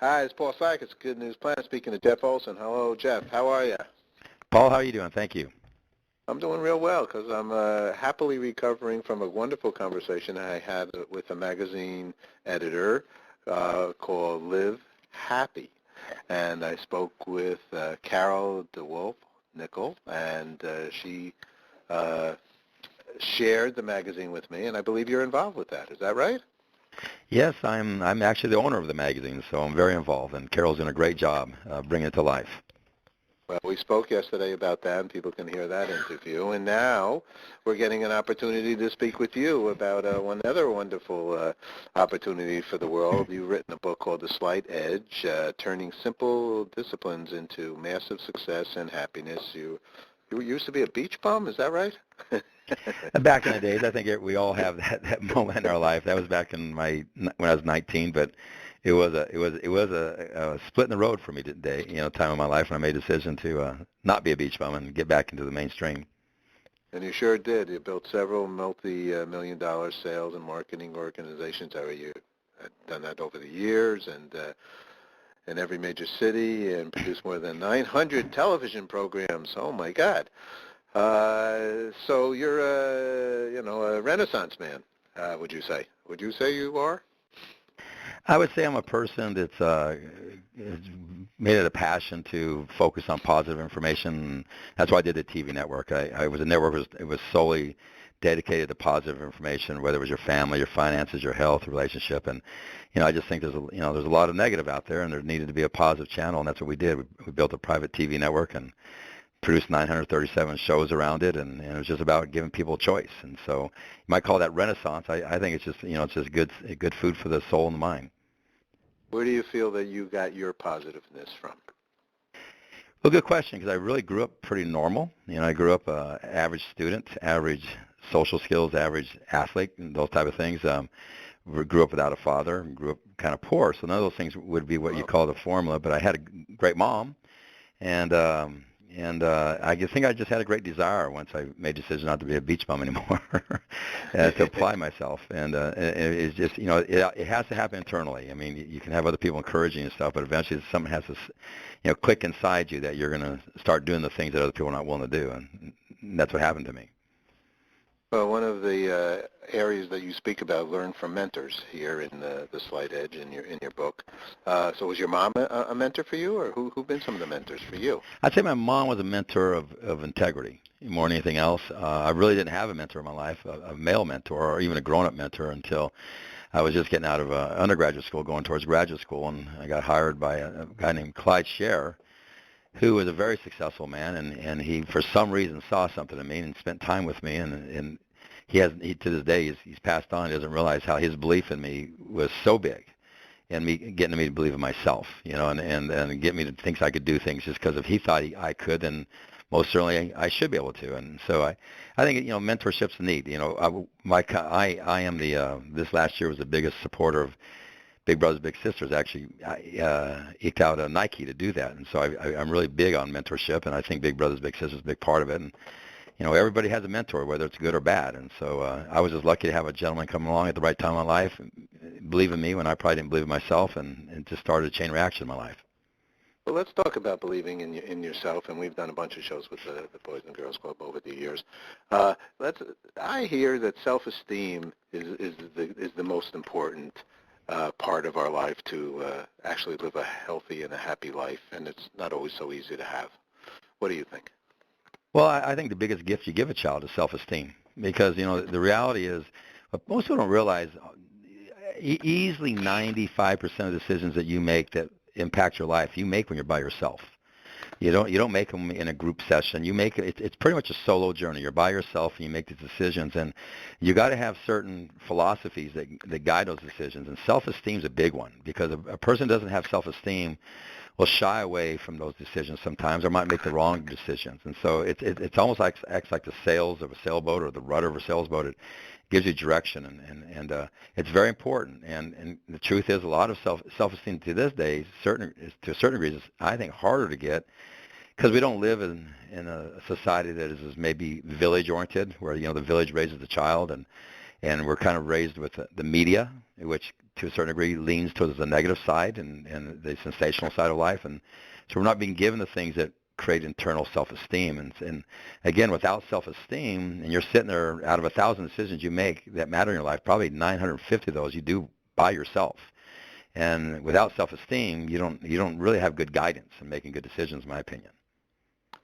Hi, it's Paul Sykes, Good News Planet, speaking to Jeff Olson. Hello, Jeff. How are you? Paul, how are you doing? Thank you. I'm doing real well because I'm happily recovering from a wonderful conversation I had with a magazine editor called Live Happy. And I spoke with Carol DeWolf Nickel, and she shared the magazine with me, and I believe you're involved with that. Is that right? Yes, I'm actually the owner of the magazine, so I'm very involved, and Carol's doing a great job bringing it to life. Well, we spoke yesterday about that, and people can hear that interview. And now we're getting an opportunity to speak with you about one other wonderful opportunity for the world. You've written a book called The Slight Edge, Turning Simple Disciplines into Massive Success and Happiness. You used to be a beach bum, is that right? Back in the days, I think we all have that moment in our life. That was back in when I was 19, but it was a split in the road for me today. Time in my life when I made a decision to not be a beach bum and get back into the mainstream. And you sure did. You built several multi-million-dollar sales and marketing organizations. You had done that over the years, and in every major city, and produced more than 900 television programs. Oh my God! So you're a Renaissance man, would you say? Would you say you are? I would say I'm a person that's made it a passion to focus on positive information. That's why I did the TV network. I was a network. It was solely dedicated to positive information, whether it was your family, your finances, your health, relationship, and I just think there's a lot of negative out there, and there needed to be a positive channel, and that's what we did. We built a private TV network and produced 937 shows around it, and it was just about giving people a choice. And so you might call that Renaissance. I think it's just it's just good food for the soul and the mind. Where do you feel that you got your positiveness from? Well, good question, because I really grew up pretty normal. I grew up average student, average social skills, average athlete, and those type of things. Grew up without a father, grew up kind of poor, so none of those things would be what you call the formula. But I had a great mom, and I think I just had a great desire once I made a decision not to be a beach bum anymore, to apply myself. And it's just, it has to happen internally. I mean, you can have other people encouraging you and stuff, but eventually something has to, click inside you that you're going to start doing the things that other people are not willing to do. And that's what happened to me. Well, one of the areas that you speak about, learn from mentors here in the Slight Edge in your book. So was your mom a mentor for you, or who've been some of the mentors for you? I'd say my mom was a mentor of integrity more than anything else. I really didn't have a mentor in my life, a male mentor or even a grown-up mentor, until I was just getting out of undergraduate school, going towards graduate school, and I got hired by a guy named Clyde Scher, who was a very successful man, and he, for some reason, saw something in me and spent time with me, and he to this day, he's passed on. He doesn't realize how his belief in me was so big, and me getting me to believe in myself, and get me to think I could do things just because if he thought I could, then most certainly I should be able to. And so I think mentorship's neat. I am this last year was the biggest supporter of Big Brothers Big Sisters. Actually, I eked out a Nike to do that, and so I'm really big on mentorship, and I think Big Brothers Big Sisters is a big part of it. And everybody has a mentor, whether it's good or bad. And so I was just lucky to have a gentleman come along at the right time in my life, believe in me when I probably didn't believe in myself, and just started a chain reaction in my life. Well, let's talk about believing in yourself, and we've done a bunch of shows with the Boys and Girls Club over the years. I hear that self-esteem is the most important part of our life to actually live a healthy and a happy life, and it's not always so easy to have. What do you think? Well, I think the biggest gift you give a child is self-esteem, because the reality is, what most people don't realize, easily 95% of decisions that you make that impact your life, you make when you're by yourself. You don't make them in a group session. You make it's pretty much a solo journey. You're by yourself and you make these decisions, and you got to have certain philosophies that guide those decisions. And self-esteem is a big one, because a person doesn't have self-esteem will shy away from those decisions sometimes, or might make the wrong decisions. And so it's almost acts like the sails of a sailboat or the rudder of a sailboat. It gives you direction, and it's very important. And the truth is, a lot of self-esteem to this day, to a certain degree, is, I think, harder to get, because we don't live in a society that is maybe village-oriented, where the village raises the child, and we're kind of raised with the media, which to a certain degree, leans towards the negative side and the sensational side of life. And so we're not being given the things that create internal self-esteem. And again, without self-esteem, and you're sitting there, out of 1,000 decisions you make that matter in your life, probably 950 of those you do by yourself. And without self-esteem, you don't really have good guidance in making good decisions, in my opinion.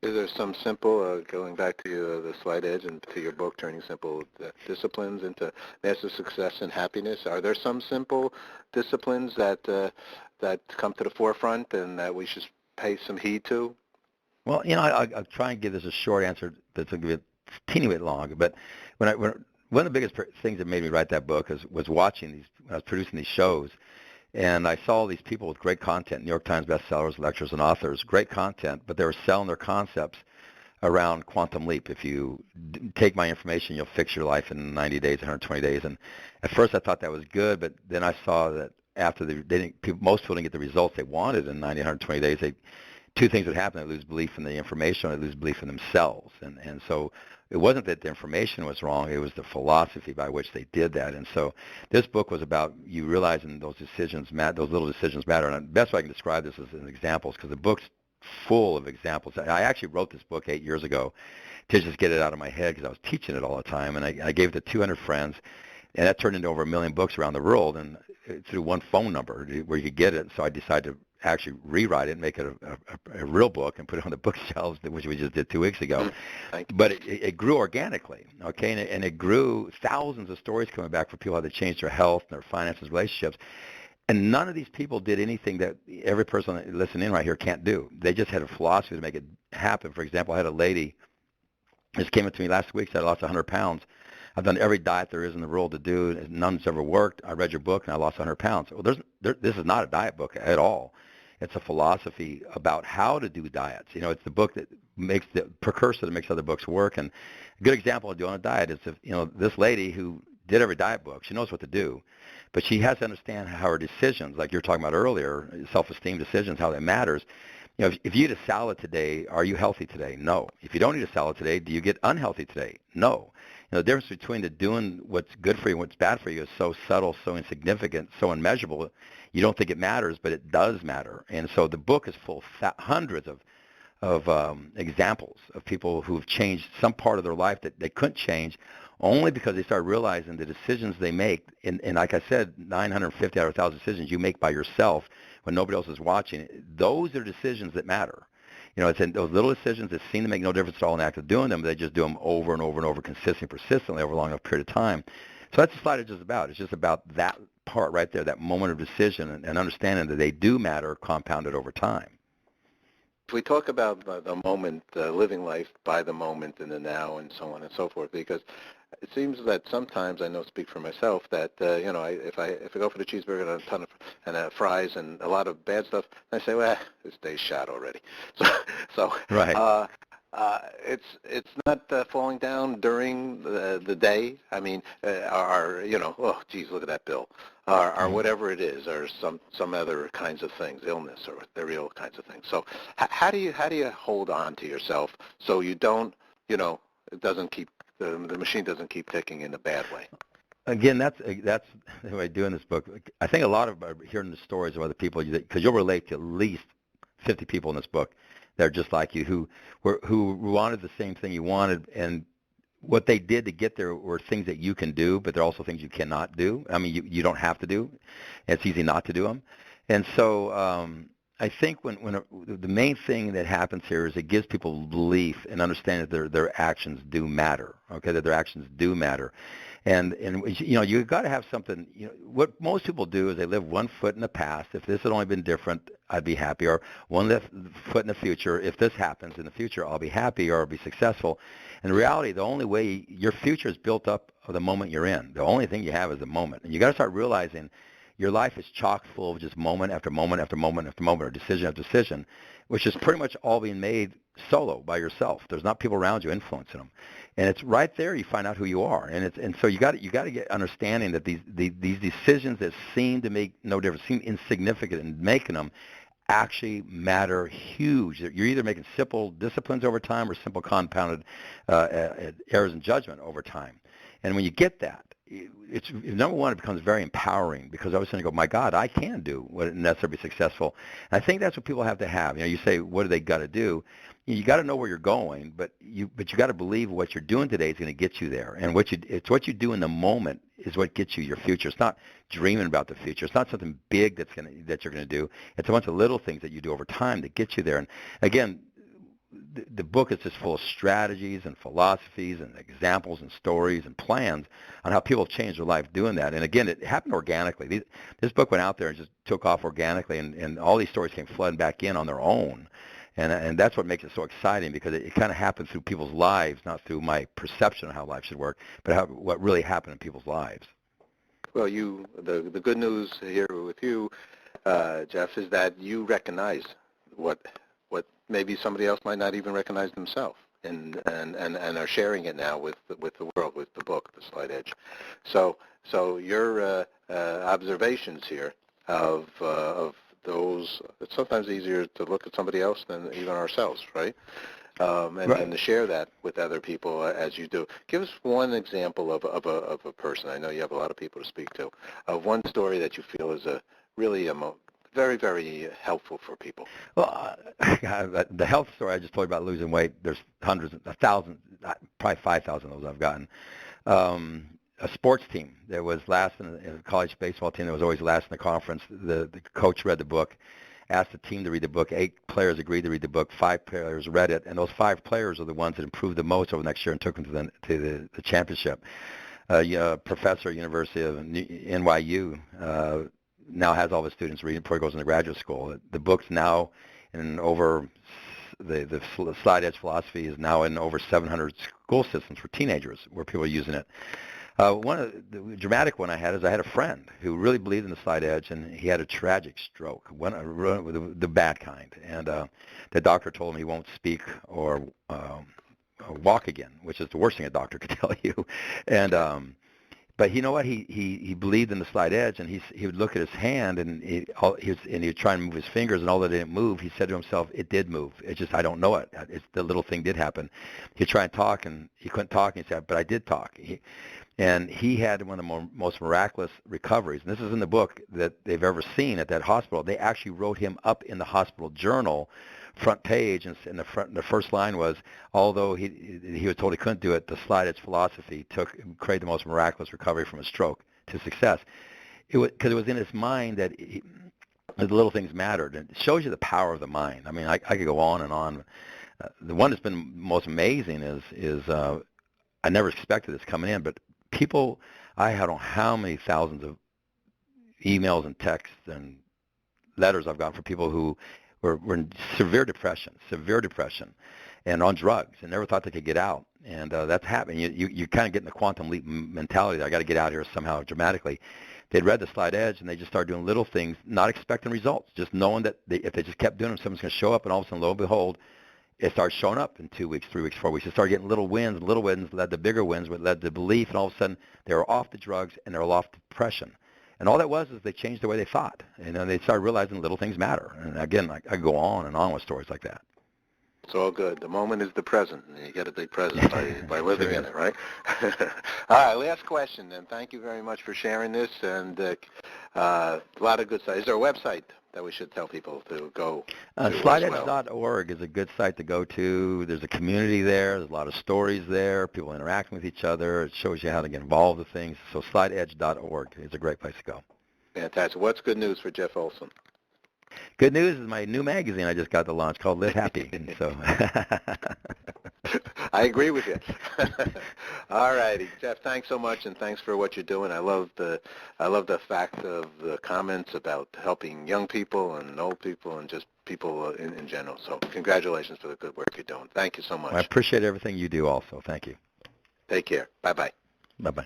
Is there some simple, going back to the slight edge and to your book, Turning Simple Disciplines into Massive Success and Happiness, are there some simple disciplines that come to the forefront and that we should pay some heed to? Well, I'll try and give this a short answer that's going to be a teeny bit long. But when one of the biggest things that made me write that book was watching these, when I was producing these shows, and I saw these people with great content, New York Times bestsellers, lecturers, and authors, great content, but they were selling their concepts around quantum leap. If you take my information, you'll fix your life in 90 days, 120 days. And at first I thought that was good, but then I saw that after most people didn't get the results they wanted in 90, 120 days, two things would happen. They lose belief in the information, or they lose belief in themselves. And so it wasn't that the information was wrong, it was the philosophy by which they did that. And so this book was about you realizing those little decisions matter. And the best way I can describe this is in examples, because the book's full of examples. I actually wrote this book 8 years ago to just get it out of my head because I was teaching it all the time. And I gave it to 200 friends, and that turned into over 1 million books around the world, and through one phone number where you could get it. So I decided to actually rewrite it and make it a real book and put it on the bookshelves, which we just did 2 weeks ago. But it grew organically, okay? And it grew thousands of stories coming back for people how they changed their health, their finances, relationships. And none of these people did anything that every person listening right here can't do. They just had a philosophy to make it happen. For example, I had a lady, this came up to me last week, said I lost 100 pounds. I've done every diet there is in the world to do. None's ever worked. I read your book, and I lost 100 pounds. Well, this is not a diet book at all. It's a philosophy about how to do diets. It's the book that makes the precursor that makes other books work. And a good example of doing a diet is this lady who did every diet book, she knows what to do, but she has to understand how her decisions, like you were talking about earlier, self-esteem decisions, how that matters. If you eat a salad today, are you healthy today? No. If you don't eat a salad today, do you get unhealthy today? No. The difference between doing what's good for you and what's bad for you is so subtle, so insignificant, so unmeasurable. You don't think it matters, but it does matter. And so the book is full of hundreds of examples of people who've changed some part of their life that they couldn't change only because they started realizing the decisions they make, and like I said, 950 out of 1,000 decisions you make by yourself when nobody else is watching, those are decisions that matter. It's in those little decisions that seem to make no difference at all in the act of doing them, but they just do them over and over and over, persistently over a long enough period of time. So that's the slide is just about. It's just about that part right there, that moment of decision and understanding that they do matter compounded over time. We talk about the moment, living life by the moment in the now and so on and so forth, because it seems that sometimes, I know, speak for myself, that if I go for the cheeseburger and a ton of fries and a lot of bad stuff, I say, well, this day's shot already. So right. It's not falling down during the day. I mean, oh geez, look at that bill, or whatever it is, or some other kinds of things, illness or the real kinds of things. So how do you hold on to yourself so you don't, it doesn't keep the machine doesn't keep ticking in a bad way? Again, that's the way I do in this book. I think a lot of hearing the stories of other people, because you'll relate to at least 50 people in this book that are just like you, who wanted the same thing you wanted, and what they did to get there were things that you can do, but they're also things you cannot do. I mean, you don't have to do. It's easy not to do them. And so I think when the main thing that happens here is it gives people belief and understanding that their actions do matter. Okay, that their actions do matter. And you've got to have something. What most people do is they live one foot in the past. If this had only been different, I'd be happy. Or one foot in the future. If this happens in the future, I'll be happy or I'll be successful. In reality, the only way your future is built up of the moment you're in. The only thing you have is the moment, and you got to start realizing your life is chock full of just moment after moment after moment after moment, or decision after decision, which is pretty much all being made solo by yourself. There's not people around you influencing them, and it's right there you find out who you are. And so you got to get understanding that these decisions that seem to make no difference, seem insignificant in making them, actually matter huge. You're either making simple disciplines over time or simple compounded errors in judgment over time. And when you get that, it's number one, it becomes very empowering because I was going to go, my God, I can do what necessary to be successful. And I think that's what people have to have. You say, what do they got to do? You got to know where you're going, but you got to believe what you're doing today is going to get you there. And it's what you do in the moment is what gets you your future. It's not dreaming about the future. It's not something big that you're going to do. It's a bunch of little things that you do over time that get you there. And again, the book is just full of strategies and philosophies and examples and stories and plans on how people have changed their life doing that. And again, it happened organically. This book went out there and just took off organically, and all these stories came flooding back in on their own. And that's what makes it so exciting because it kind of happens through people's lives, not through my perception of how life should work, but what really happened in people's lives. Well, the good news here with you, Jeff, is that you recognize what maybe somebody else might not even recognize themselves, and are sharing it now with the world, with the book, The Slight Edge. So your observations here of those, it's sometimes easier to look at somebody else than even ourselves, right? And to share that with other people as you do. Give us one example of a person. I know you have a lot of people to speak to. Of one story that you feel is really very, very helpful for people. Well, the health story I just told you about losing weight, there's hundreds, 1,000, probably 5,000 of those I've gotten. A sports team that was last in a college baseball team that was always last in the conference. The coach read the book, asked the team to read the book. 8 players agreed to read the book. 5 players read it, and those 5 players are the ones that improved the most over the next year and took them to the championship. Professor at University of NYU now has all the students reading before he goes into graduate school. The book's now in over the Slight Edge philosophy is now in over 700 school systems for teenagers where people are using it. One of the dramatic one I had is I had a friend who really believed in the Slight Edge, and he had a tragic stroke, the bad kind. And the doctor told him he won't speak or walk again, which is the worst thing a doctor could tell you. And but you know what? He believed in the Slight Edge, and he would look at his hand, and he would try and move his fingers, and all that didn't move. He said to himself, "It did move. It's just I don't know it. The little thing did happen." He'd try and talk, and he couldn't talk. And he said, "But I did talk." And he had one of the most miraculous recoveries. And this is in the book that they've ever seen at that hospital. They actually wrote him up in the hospital journal, front page, and in the first line was, although he was told he couldn't do it, the Slight Edge philosophy created the most miraculous recovery from a stroke to success. Because it was in his mind that the little things mattered. And it shows you the power of the mind. I mean, I could go on and on. The one that's been most amazing is I never expected this coming in, but people, I don't know how many thousands of emails and texts and letters I've gotten from people who were in severe depression, and on drugs, and never thought they could get out. And that's happening. You kind of get in the quantum leap mentality that I got to get out here somehow dramatically. They'd read the Slight Edge, and they just started doing little things, not expecting results, just knowing that if they just kept doing them, someone's going to show up, and all of a sudden, lo and behold, it started showing up in 2 weeks, 3 weeks, 4 weeks. It started getting little wins led to bigger wins, which led to belief, and all of a sudden they were off the drugs and they were off depression. And all that was is they changed the way they thought, and then they started realizing little things matter. And again, I could go on and on with stories like that. It's all good. The moment is the present, and you get to be present by living in it, right? All right, last question, then. Thank you very much for sharing this, and a lot of good stuff. Is there a website that we should tell people to go to? Slightedge.org is a good site to go to. There's a community there. There's a lot of stories there, people interacting with each other. It shows you how to get involved with things. So slightedge.org is a great place to go. Fantastic. What's good news for Jeff Olson? Good news is my new magazine I just got to launch called Live Happy. And so I agree with you. All righty, Jeff. Thanks so much, and thanks for what you're doing. I love the fact of the comments about helping young people and old people and just people in general. So congratulations for the good work you're doing. Thank you so much. I appreciate everything you do. Also, thank you. Take care. Bye bye. Bye bye.